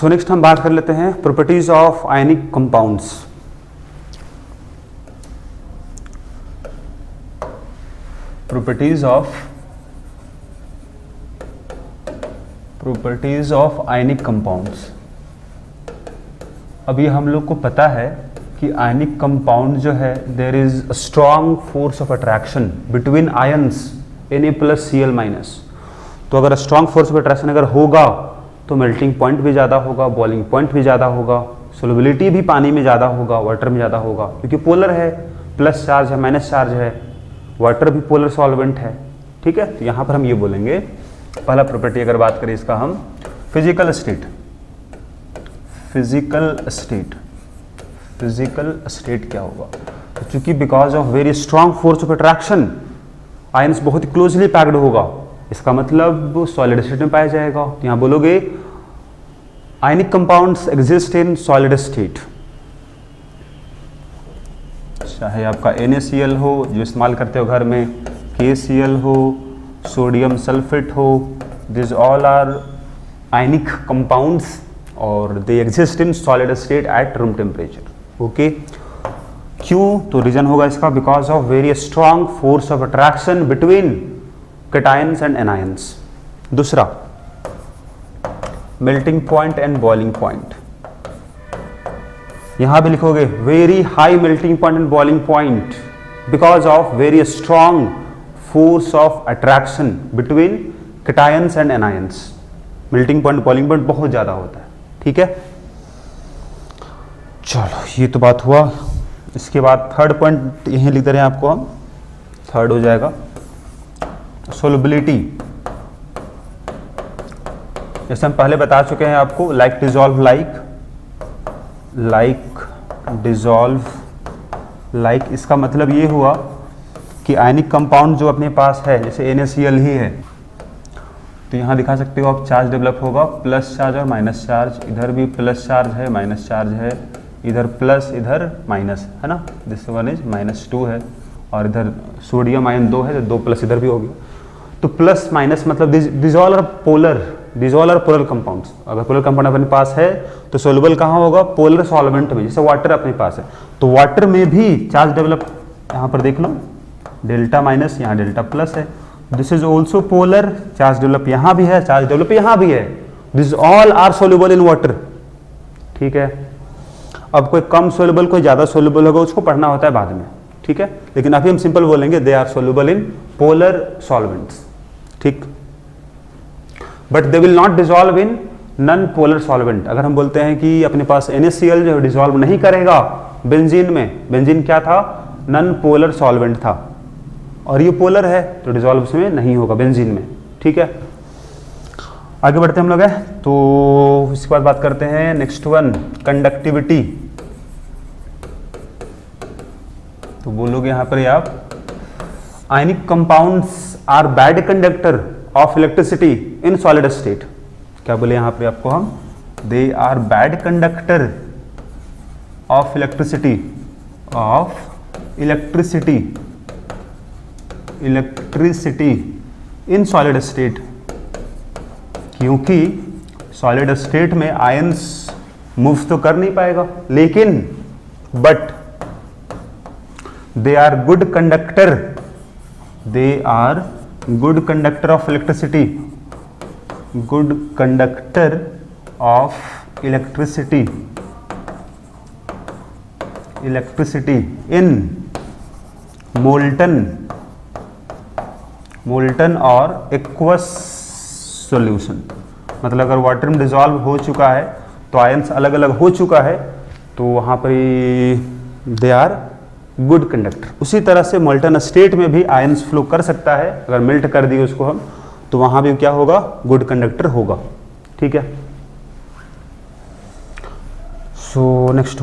So next हम बात कर लेते हैं properties of ionic compounds. Properties of ionic compounds. अभी हम लोग को पता है कि आयनिक कंपाउंड जो है there is a strong force of attraction between ions Na+Cl-। तो अगर स्ट्रॉन्ग फोर्स ऑफ अट्रैक्शन अगर होगा तो मेल्टिंग पॉइंट भी ज़्यादा होगा, बॉइलिंग पॉइंट भी ज़्यादा होगा, सोलबिलिटी भी पानी में ज़्यादा होगा, वाटर में ज़्यादा होगा, क्योंकि पोलर है, प्लस चार्ज है माइनस चार्ज है, वाटर भी पोलर सॉल्वेंट है। ठीक है, तो यहाँ पर हम ये बोलेंगे पहला प्रॉपर्टी अगर बात करें इसका हम फिजिकल स्टेट क्या होगा। तो चूंकि because of very strong force of attraction ions बहुत क्लोजली पैक्ड होगा, इसका मतलब सॉलिड स्टेट में पाया जाएगा। तो यहाँ बोलोगे ionic compounds exist in solid state, चाहे आपका NaCl हो जो इस्तेमाल करते हो घर में, KCl हो, सोडियम सल्फेट हो, this all are ionic compounds और they exist in solid state at room temperature. Okay, क्यों? तो रीजन होगा इसका because of very strong force of attraction between cations and anions. दूसरा melting point and boiling point. यहां भी लिखोगे very high melting point and boiling point because of very strong force of attraction between cations and anions. Melting point boiling point बहुत ज्यादा होता है। ठीक है, चलो ये तो बात हुआ। इसके बाद थर्ड पॉइंट यहीं लिख दे रहे हैं आपको हम, थर्ड हो जाएगा सोलबिलिटी। जैसे हम पहले बता चुके हैं आपको लाइक डिजॉल्व लाइक इसका मतलब ये हुआ कि आयनिक कंपाउंड जो अपने पास है जैसे NaCl ही है, तो यहाँ दिखा सकते हो आप चार्ज डेवलप होगा, प्लस चार्ज और माइनस चार्ज। इधर भी प्लस चार्ज है माइनस चार्ज है, इधर प्लस इधर माइनस है ना, दिस वन इज -2 है, और इधर सोडियम आयन 2 है तो 2 प्लस इधर भी हो गया। तो प्लस माइनस मतलब this all are polar compounds. अगर पोलर कंपाउंड अपने पास है तो सोल्युबल कहाँ होगा? पोलर सॉल्वेंट में। जैसे वाटर अपने पास है तो वाटर में भी चार्ज डेवलप, यहाँ पर देख लो डेल्टा माइनस, यहाँ डेल्टा प्लस है। This is also polar, charge develop यहाँ भी है, चार्ज डेवलप यहाँ भी है। This all are soluble in water. ठीक है, अब कोई कम सोल्युबल कोई ज्यादा सोल्युबल होगा उसको पढ़ना होता है बाद में। ठीक है, लेकिन अभी हम सिंपल बोलेंगे they are soluble in polar solvents. ठीक, but they will not dissolve in non polar solvent. अगर हम बोलते हैं कि अपने पास NaCl जो डिसॉल्व नहीं करेगा बेंजीन में, बेंजीन क्या था? नॉन पोलर सॉल्वेंट था, और ये पोलर है तो डिसॉल्व उसमें नहीं होगा बेंजीन में। ठीक है, आगे बढ़ते हैं हम लोग हैं। तो इसके बाद बात करते हैं नेक्स्ट वन कंडक्टिविटी। तो बोलोगे यहां पर आप ionic compounds are bad conductor of electricity in solid state. क्या बोले यहां पर आपको हम? They are bad conductor of electricity in solid state, क्योंकि सॉलिड स्टेट में आयंस मूव तो कर नहीं पाएगा, लेकिन but they are good conductor of electricity, good conductor of electricity in molten और एक्वस सॉल्यूशन। मतलब अगर वाटर में डिसॉल्व हो चुका है तो आयंस अलग अलग हो चुका है, तो वहां पर दे आर गुड कंडक्टर। उसी तरह से मोल्टन स्टेट में भी आयंस फ्लो कर सकता है, अगर मेल्ट कर दिए उसको हम तो वहां भी क्या होगा? गुड कंडक्टर होगा। ठीक है, सो नेक्स्ट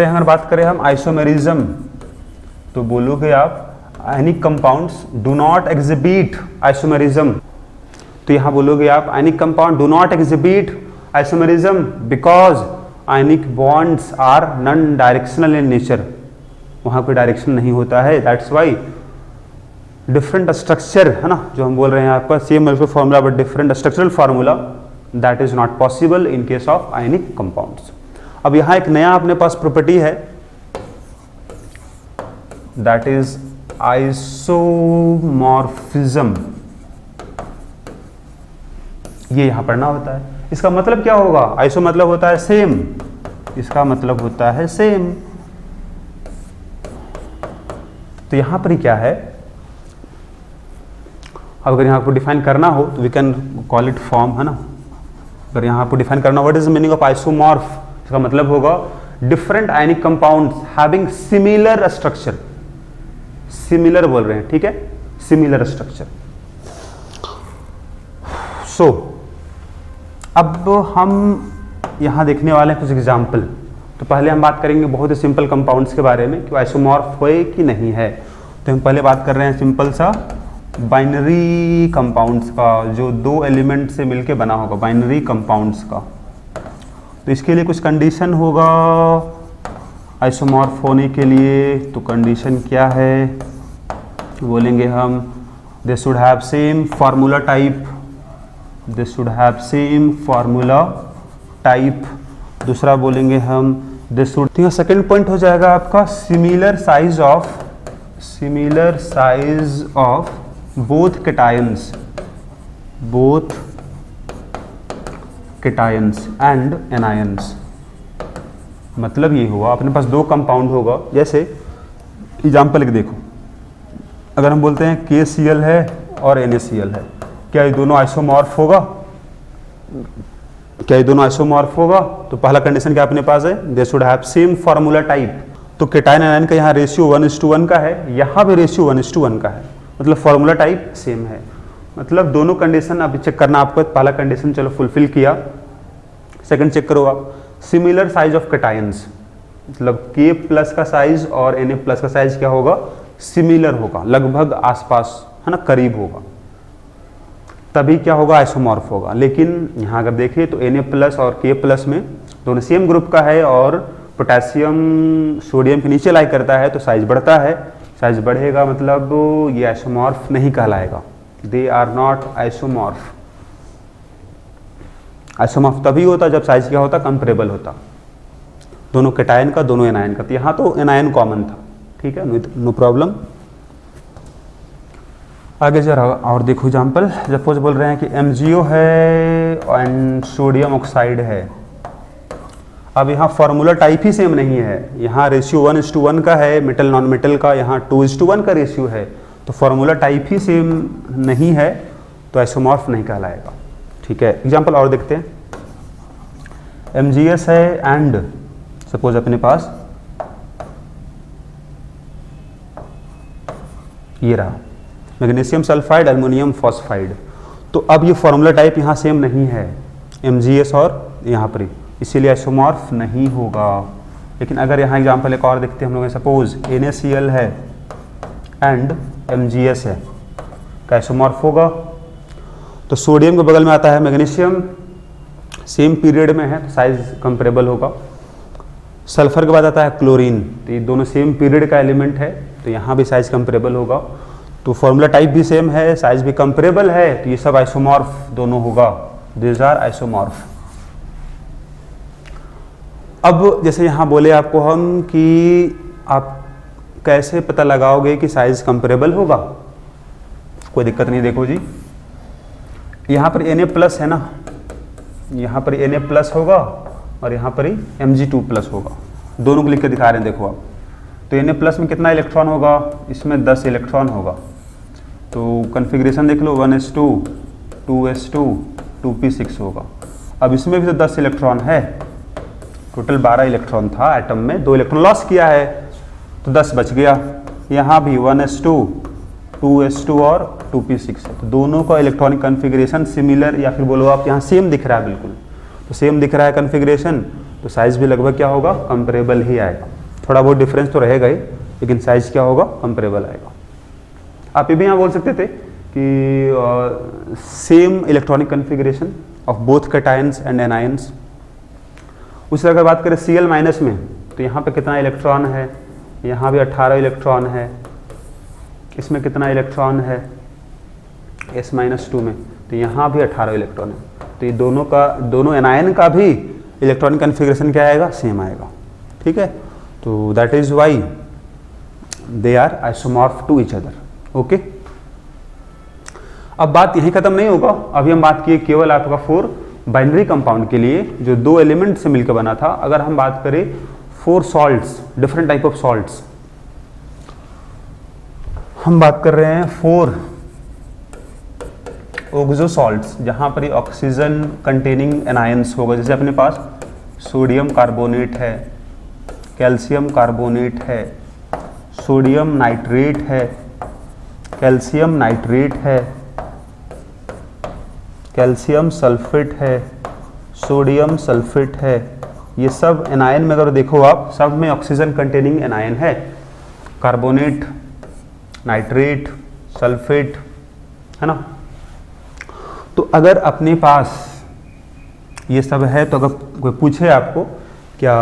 अगर बात करें हम आइसोमेरिज्म, तो बोलोगे आप ionic compounds do not exhibit isomerism. तो यहां बोलोगे आप ionic compound do not exhibit isomerism because ionic bonds are non directional in nature. वहां कोई डायरेक्शन नहीं होता है, दैट्स वाई डिफरेंट स्ट्रक्चर है ना, जो हम बोल रहे हैं आपका same molecular formula but different structural formula that is not possible in case of ionic compounds. अब यहां एक नया अपने पास प्रॉपर्टी है, दैट इज आइसोमॉर्फिज्म। ये यहां पढ़ना होता है। इसका मतलब क्या होगा? आइसो मतलब होता है सेम, इसका मतलब होता है सेम। तो यहां पर ही क्या है, अगर यहां आपको डिफाइन करना हो तो we can call it form, है ना। अगर यहां आपको डिफाइन करना, what is the meaning of isomorph? इसका मतलब होगा different ionic compounds having similar structure. Similar बोल रहे हैं, ठीक है, सिमिलर स्ट्रक्चर। सो अब हम यहां देखने वाले हैं कुछ एग्जाम्पल। तो पहले हम बात करेंगे बहुत ही सिंपल कंपाउंड्स के बारे में कि आइसोमॉर्फ होए कि नहीं है। तो हम पहले बात कर रहे हैं सिंपल सा बाइनरी कंपाउंड्स का, जो दो एलिमेंट से मिलके बना होगा, बाइनरी कंपाउंड्स का। तो इसके लिए कुछ कंडीशन होगा आइसोमॉर्फ होने के लिए। तो कंडीशन क्या है बोलेंगे हम, they should have same formula type, they should have same formula type. दूसरा बोलेंगे हम दे शुड, तो सेकेंड पॉइंट हो जाएगा आपका similar size of both cations and anions. मतलब ये हुआ अपने पास दो कंपाउंड होगा, जैसे एग्जाम्पल एक देखो, अगर हम बोलते हैं KCl है और NaCl है, क्या ये दोनों आइसोमॉर्फ होगा? क्या ये दोनों आइसोमॉर्फ होगा? तो पहला कंडीशन क्या अपने पास है, they should have same formula type. तो कैटायन एनायन का यहाँ रेशियो 1:1 का है, यहाँ भी रेशियो 1:1 का है, मतलब फार्मूला टाइप सेम है। मतलब दोनों कंडीशन अभी चेक करना आपको। पहला कंडीशन चलो फुलफिल किया, सेकंड चेक करो आप, सिमिलर साइज ऑफ कैटायंस, मतलब K प्लस का साइज और Na प्लस का साइज क्या होगा? सिमिलर होगा, लगभग आसपास, है ना, करीब होगा, तभी क्या होगा? आइसोमॉर्फ होगा। लेकिन यहाँ अगर देखिए तो Na प्लस और K प्लस में दोनों सेम ग्रुप का है और पोटेशियम सोडियम के नीचे लाई करता है, तो साइज बढ़ता है। साइज बढ़ेगा मतलब ये आइसोमॉर्फ नहीं कहलाएगा, दे आर नॉट आइसोमॉर्फ। आइसोमॉर्फ तभी होता जब साइज क्या होता? कंपेरेबल होता, दोनों कैटायन का दोनों एनायन का। तो यहाँ तो एनायन कॉमन था, ठीक है, नो प्रॉब्लम। आगे जरा और देखो एग्जाम्पल, सपोज बोल रहे हैं कि MgO है एंड सोडियम ऑक्साइड है। अब यहाँ फार्मूला टाइप ही सेम नहीं है, यहाँ रेशियो 1:1 का है मेटल नॉन मेटल का, यहाँ 2:1 का रेशियो है। तो फार्मूला टाइप ही सेम नहीं है तो आइसोमॉर्फ नहीं कहलाएगा, ठीक है। एग्जाम्पल और देखते हैं, MgS है एंड सपोज अपने पास ये रहा मैग्नीशियम सल्फाइड एल्युमिनियम फॉस्फाइड। तो अब ये फार्मूला टाइप यहाँ सेम नहीं है MgS और यहाँ पर, इसीलिए आइसोमॉर्फ नहीं होगा। लेकिन अगर यहाँ एग्जाम्पल एक और देखते हैं हम लोग, सपोज NaCl है एंड MgS है, का आइसोमॉर्फ होगा। तो सोडियम के बगल में आता है मैग्नीशियम, सेम पीरियड में है तो साइज कंपेरेबल होगा। सल्फर के बाद आता है क्लोरीन, तो ये दोनों सेम पीरियड का एलिमेंट है तो यहाँ भी साइज कंपेरेबल होगा। तो फॉर्मूला टाइप भी सेम है, साइज भी कंपेरेबल है, तो ये सब आइसोमॉर्फ दोनों होगा, दिस आर आइसोमॉर्फ। अब जैसे यहाँ बोले आपको हम कि आप कैसे पता लगाओगे कि साइज कंपेरेबल होगा? कोई दिक्कत नहीं, देखो जी यहाँ पर Na प्लस है ना, यहाँ पर Na प्लस होगा और यहाँ पर ही Mg2 प्लस होगा, दोनों को लिख के दिखा रहे हैं देखो आप। तो Na प्लस में कितना इलेक्ट्रॉन होगा? इसमें 10 इलेक्ट्रॉन होगा। तो कन्फिग्रेशन देख लो, 1s2 2s2 2p6 होगा। अब इसमें भी तो 10 इलेक्ट्रॉन है, टोटल 12 इलेक्ट्रॉन था एटम में, 2 इलेक्ट्रॉन लॉस किया है तो 10 बच गया। यहाँ भी 1s2 2s2 और 2p6 है, तो दोनों का इलेक्ट्रॉनिक कन्फिग्रेशन सिमिलर, या फिर बोलो आप यहाँ सेम दिख रहा है बिल्कुल। तो सेम दिख रहा है कन्फिग्रेशन, तो साइज भी लगभग क्या होगा? कंपेरेबल ही आएगा। थोड़ा बहुत डिफरेंस तो रहेगा ही, लेकिन साइज क्या होगा? कंपेरेबल आएगा। आप ये भी यहाँ बोल सकते थे कि same electronic configuration of both cations and anions. उससे अगर बात करें Cl माइनस में, तो यहाँ पे कितना इलेक्ट्रॉन है? यहाँ भी 18 इलेक्ट्रॉन है। इसमें कितना इलेक्ट्रॉन है? S-2 में, तो यहाँ भी 18 इलेक्ट्रॉन है। तो ये दोनों एनायन का भी इलेक्ट्रॉनिक कन्फिग्रेशन क्या आएगा, सेम आएगा। ठीक है, तो that is why they are isomorph to each other. Okay, अब बात यहीं खत्म नहीं होगा, अभी हम बात किए केवल आपका 4 बाइनरी कंपाउंड के लिए जो 2 एलिमेंट से मिलकर बना था। अगर हम बात करें 4 salts, different type of salts, हम बात कर रहे हैं 4 ऑक्सो सॉल्ट्स जहां पर ऑक्सीजन कंटेनिंग एनायंस होगा। जैसे अपने पास सोडियम कार्बोनेट है, कैल्शियम कार्बोनेट है, सोडियम नाइट्रेट है, कैल्शियम नाइट्रेट है, कैल्शियम सल्फेट है, सोडियम सल्फेट है। ये सब एनायन में अगर देखो आप, सब में ऑक्सीजन कंटेनिंग एनायन है, कार्बोनेट, नाइट्रेट, सल्फेट, है ना। तो अगर अपने पास ये सब है तो अगर कोई पूछे आपको क्या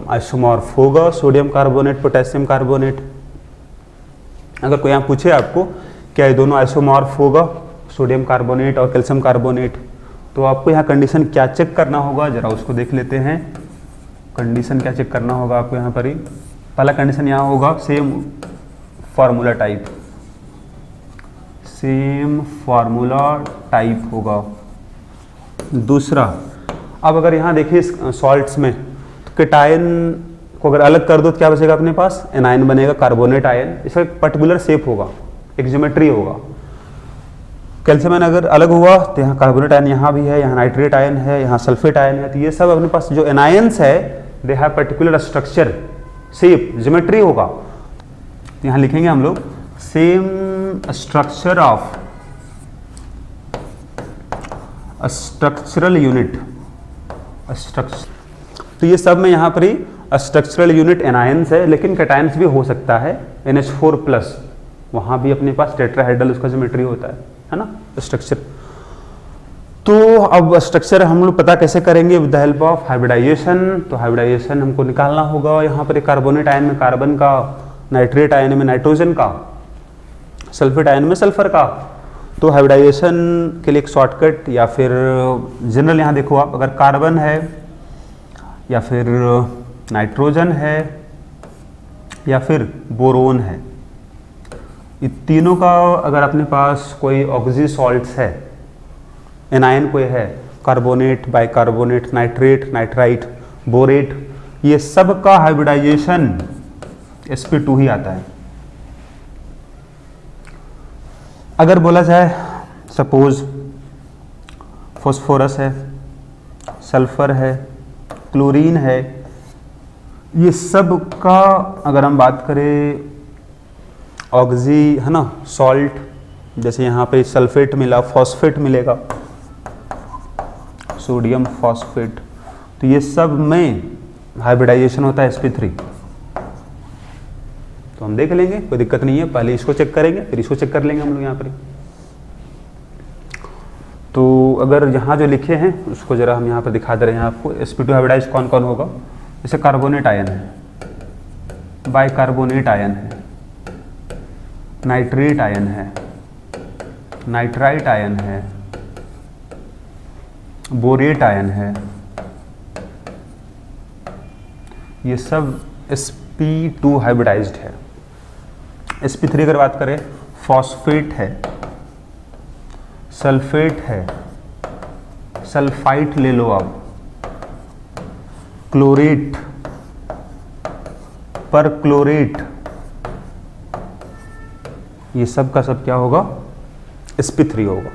आइसोमॉर्फ होगा सोडियम कार्बोनेट पोटेशियम कार्बोनेट, अगर कोई यहाँ पूछे आपको क्या ये दोनों आइसोमॉर्फ होगा सोडियम कार्बोनेट और कैल्शियम कार्बोनेट, तो आपको यहाँ कंडीशन क्या चेक करना होगा, जरा उसको देख लेते हैं। कंडीशन क्या चेक करना होगा आपको यहाँ पर ही, पहला कंडीशन यहाँ होगा same formula type, same formula type होगा। दूसरा, अब अगर यहाँ देखिए सॉल्ट्स में तो केटायन को अगर अलग कर दो तो क्या बचेगा अपने पास, एनायन बनेगा कार्बोनेट आयन, इसका एक पर्टिकुलर शेप होगा, एक ज्योमेट्री होगा। कैल्शियम आयन अगर अलग हुआ तो यहाँ कार्बोनेट आयन यहाँ भी है, यहाँ नाइट्रेट आयन है, यहाँ सल्फेट आयन है। तो ये सब अपने पास जो एनायंस है they have particular structure, shape, geometry होगा। तो यहाँ लिखेंगे हम लोग same structure of structural unit, तो ये सब में यहाँ पर ही स्ट्रक्चरल यूनिट एनायंस है, लेकिन कैटायंस भी हो सकता है NH4+, वहाँ भी अपने पास टेट्राहेड्रल उसका ज्योमेट्री होता है ना स्ट्रक्चर। तो अब स्ट्रक्चर हम लोग पता कैसे करेंगे, with the help of hybridization. तो हाइब्रिडाइजेशन हमको निकालना होगा, यहाँ पर कार्बोनेट आयन में कार्बन का, नाइट्रेट आयन में नाइट्रोजन का, सल्फेट आयन में सल्फर का। तो हाइब्रिडाइजेशन के लिए एक शॉर्टकट, या फिर जनरल यहाँ देखो आप, अगर कार्बन है या फिर नाइट्रोजन है या फिर बोरोन है, ये तीनों का अगर अपने पास कोई ऑक्सी सॉल्ट्स है, एनायन कोई है, carbonate, bicarbonate, nitrate, nitrite, borate, ये सब का हाइब्रिडाइजेशन sp2 ही आता है। अगर बोला जाए सपोज फॉस्फोरस है, सल्फर है, क्लोरीन है, ये सब का अगर हम बात करें ऑक्सी है ना सॉल्ट, जैसे यहाँ पे सल्फेट मिला, फॉस्फेट मिलेगा, सोडियम फॉस्फेट, तो ये सब में हाइब्रिडाइजेशन होता है sp3। तो हम देख लेंगे, कोई दिक्कत नहीं है, पहले इसको चेक करेंगे फिर इसको चेक कर लेंगे हम लोग यहाँ पर। तो अगर यहाँ जो लिखे हैं उसको जरा हम यहाँ पर दिखा दे रहे हैं आपको, sp2 हाइब्रिडाइज कौन कौन होगा। जैसे कार्बोनेट आयन है, बाइकार्बोनेट आयन है, नाइट्रेट आयन है, नाइट्राइट आयन है, बोरेट आयन है, ये सब sp2 हाइब्रिडाइज्ड है। sp3 अगर बात करें, फॉस्फेट है, सल्फेट है, सल्फाइट ले लो आप, क्लोरेट, परक्लोरेट, ये सब का सब क्या होगा, sp3 होगा।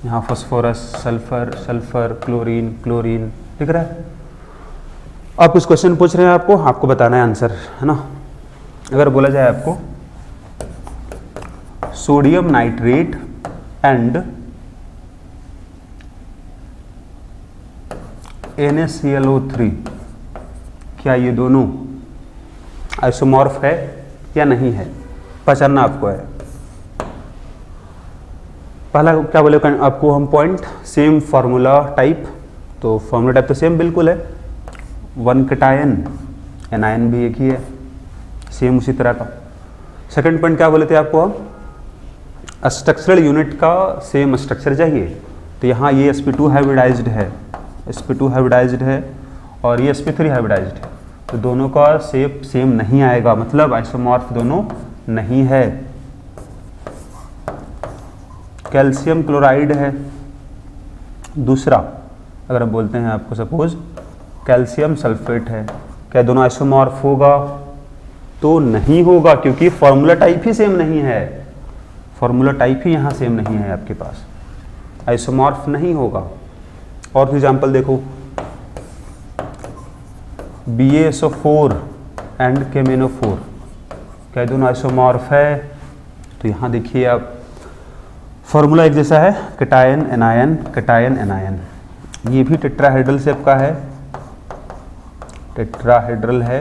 यहाँ phosphorus, sulphur, sulphur, chlorine, chlorine, दिख रहा है। आप कुछ क्वेश्चन पूछ रहे हैं, आपको बताना है आंसर, है ना। अगर बोला जाए आपको सोडियम नाइट्रेट एंड NaClO3, क्या ये दोनों आइसोमॉर्फ है या नहीं है, पहचानना आपको है। पहला क्या बोले आपको हम पॉइंट, सेम फार्मूला टाइप। तो फार्मूला टाइप तो सेम बिल्कुल है, 1 कैटायन, एनायन भी एक ही है, सेम उसी तरह का। सेकंड पॉइंट क्या बोले थे आपको हम, स्ट्रक्चरल यूनिट का सेम स्ट्रक्चर चाहिए, तो यहाँ ये sp2 हाइब्रिडाइज्ड है, sp2 हाइब्रिडाइज्ड है और ये sp3 हाइब्रिडाइज्ड है, तो दोनों का शेप सेम नहीं आएगा, मतलब आइसोमॉर्फ दोनों नहीं है। कैल्शियम क्लोराइड है दूसरा, अगर हम बोलते हैं आपको सपोज कैल्शियम सल्फेट है, क्या दोनों आइसोमॉर्फ होगा? तो नहीं होगा, क्योंकि फॉर्मूला टाइप ही सेम नहीं है, फॉर्मूला टाइप ही यहाँ सेम नहीं है आपके पास, आइसोमॉर्फ नहीं होगा। और एग्जाम्पल देखो, BaSO4 एंड KMnO4, क्या दोनों आइसोमॉर्फ है? तो यहाँ देखिए आप फॉर्मूला एक जैसा है, कैटायन एनायन कैटायन एनायन। ये भी टेट्राहेड्रल शेप का है, टेट्राहेड्रल है,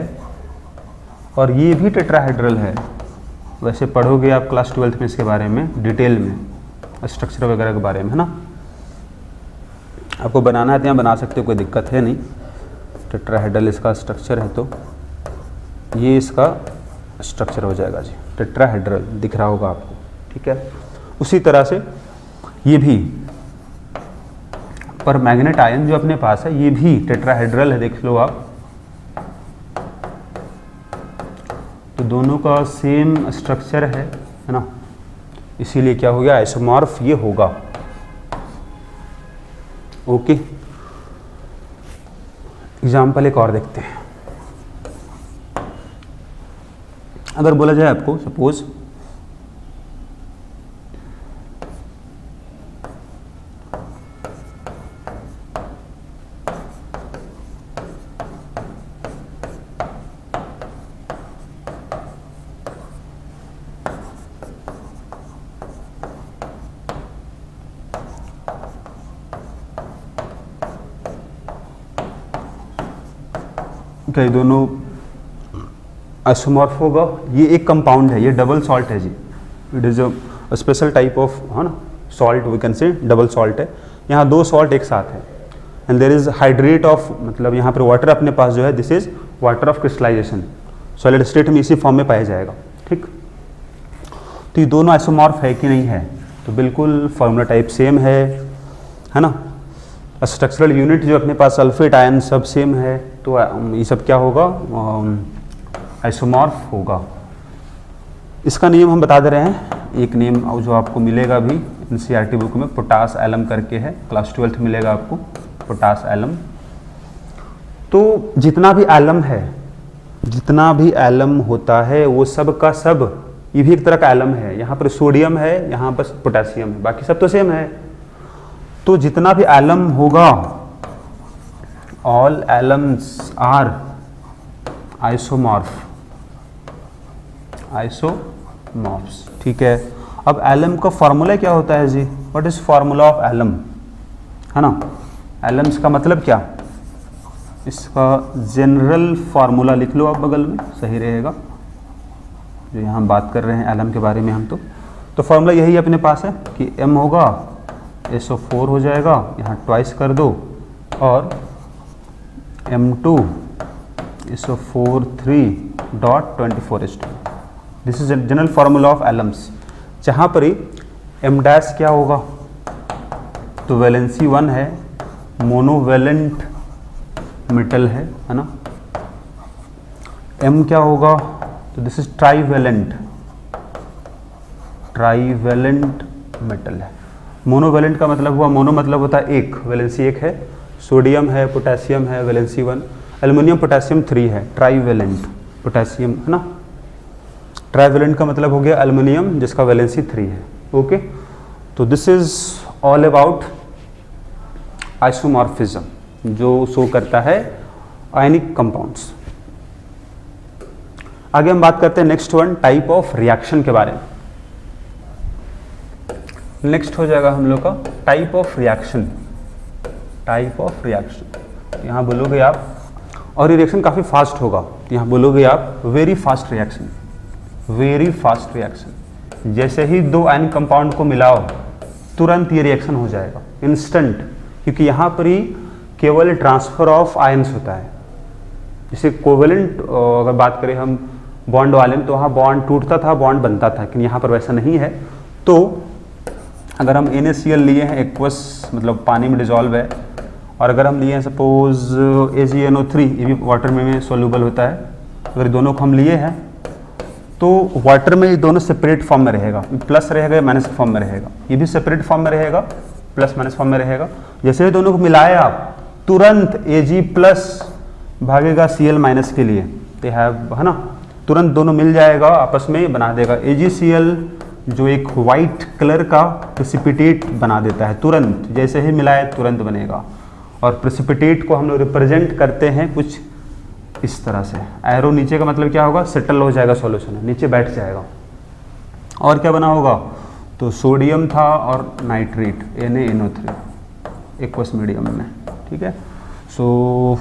और ये भी टेट्राहेड्रल है। वैसे पढ़ोगे आप क्लास 12th में इसके बारे में डिटेल में, स्ट्रक्चर वगैरह के बारे में, है ना। आपको बनाना है तो यहाँ बना सकते हो, कोई दिक्कत है नहीं। टेट्राहेड्रल इसका स्ट्रक्चर है, तो ये इसका स्ट्रक्चर हो जाएगा जी, टेट्राहेड्रल दिख रहा होगा आपको, ठीक है। उसी तरह से ये भी पर मैग्नेट आयन जो अपने पास है ये भी टेट्राहेड्रल है, देख लो आप, तो दोनों का सेम स्ट्रक्चर है ना, इसीलिए क्या हो गया, आइसोमॉर्फ ये होगा। ओके, एग्जाम्पल एक और देखते हैं। अगर बोला जाए आपको सपोज ये दोनों आइसोमॉर्फ होगा। ये एक कंपाउंड है, ये डबल सॉल्ट है जी, it is a special type of, है ना, salt, we can say double salt है। यहाँ दो सॉल्ट एक साथ है, and there is hydrate of, मतलब यहाँ पर वाटर अपने पास जो है, this is water of crystallization, solid state में इसी फॉर्म में पाया जाएगा, ठीक। तो ये दोनों आइसोमॉर्फ है कि नहीं है? तो बिल्कुल फॉर्मूला टाइप सेम है ना। स्ट्रक्चरल यूनिट जो अपने पास सल्फेट आयन सब सेम है, तो ये सब क्या होगा, आइसोमॉर्फ होगा। इसका नियम हम बता दे रहे हैं, एक नियम जो आपको मिलेगा भी NCERT बुक में, पोटास एलम करके है, क्लास 12th मिलेगा आपको पोटास एलम। तो जितना भी एलम है, जितना भी एलम होता है वो सब का सब, ये भी एक तरह का एलम है, यहाँ पर सोडियम है, यहाँ पर पोटेशियम है, बाकी सब तो सेम है। तो जितना भी एलम होगा, all alums are isomorph, isomorphs, ठीक है। अब एलम का फॉर्मूला क्या होता है जी, what is formula of alum, है ना। एलम्स का मतलब क्या, इसका जनरल फार्मूला लिख लो आप बगल में, सही रहेगा, जो यहाँ हम बात कर रहे हैं एलम के बारे में हम। तो फार्मूला यही अपने पास है कि M होगा SO4 हो जाएगा, यहाँ ट्वाइस कर दो, और M2 SO4 3.24H2, this is general formula of Elms. जहाँ पर ही M डैश क्या होगा, तो वैलेंसी 1 है, मोनोवेलेंट मेटल है ना। M क्या होगा, तो this is trivalent, trivalent metal है। मोनोवेलेंट का मतलब हुआ, मोनो मतलब होता है एक, वैलेंसी एक है, सोडियम है, पोटेशियम है, वैलेंसी 1, एल्युमिनियम पोटेशियम 3 है, ट्राईवेलेंट पोटेशियम, है ना। ट्राईवेलेंट का मतलब हो गया एल्युमिनियम जिसका वैलेंसी 3 है। ओके, तो this is all about isomorphism, जो शो करता है आयनिक कंपाउंड्स। आगे हम बात करते हैं next one, type of reaction के बारे में। नेक्स्ट हो जाएगा हम लोग का type of reaction, type of reaction. यहाँ बोलोगे आप, और ये रिएक्शन काफ़ी फास्ट होगा, यहाँ बोलोगे आप very fast reaction, very fast reaction. जैसे ही दो आयन कंपाउंड को मिलाओ तुरंत ये रिएक्शन हो जाएगा, इंस्टेंट, क्योंकि यहाँ पर ही केवल ट्रांसफर ऑफ आयन्स होता है। जैसे कोवेलेंट अगर बात करें हम बॉन्ड वाले में, तो वहाँ बॉन्ड टूटता था, बॉन्ड बनता था, लेकिन यहाँ पर वैसा नहीं है। तो अगर हम NaCl लिए हैं एक्वस मतलब पानी में डिजॉल्व है, और अगर हम लिए हैं सपोज AgNO3, ये भी वाटर में सोल्यूबल होता है, अगर दोनों को हम लिए हैं तो वाटर में ये दोनों सेपरेट फॉर्म में रहेगा, प्लस रहेगा या माइनस फॉर्म में रहेगा, ये भी सेपरेट फॉर्म में रहेगा, प्लस माइनस फॉर्म में रहेगा। जैसे ही दोनों को मिलाया आप तुरंत Ag प्लस भागेगा Cl माइनस के लिए, ते है ना, तुरंत दोनों मिल जाएगा, आपस में बना देगा AgCl, जो एक वाइट कलर का प्रेसिपिटेट बना देता है तुरंत, जैसे ही मिलाए तुरंत बनेगा। और प्रेसिपिटेट को हम लोग रिप्रेजेंट करते हैं कुछ इस तरह से, एरो नीचे का मतलब क्या होगा, सेटल हो जाएगा सॉल्यूशन में, नीचे बैठ जाएगा। और क्या बना होगा, तो सोडियम था और नाइट्रेट NaNO3 एक्वस मीडियम में, ठीक है। So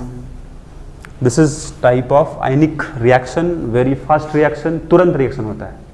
this is type of ionic reaction, very fast reaction, तुरंत रिएक्शन होता है।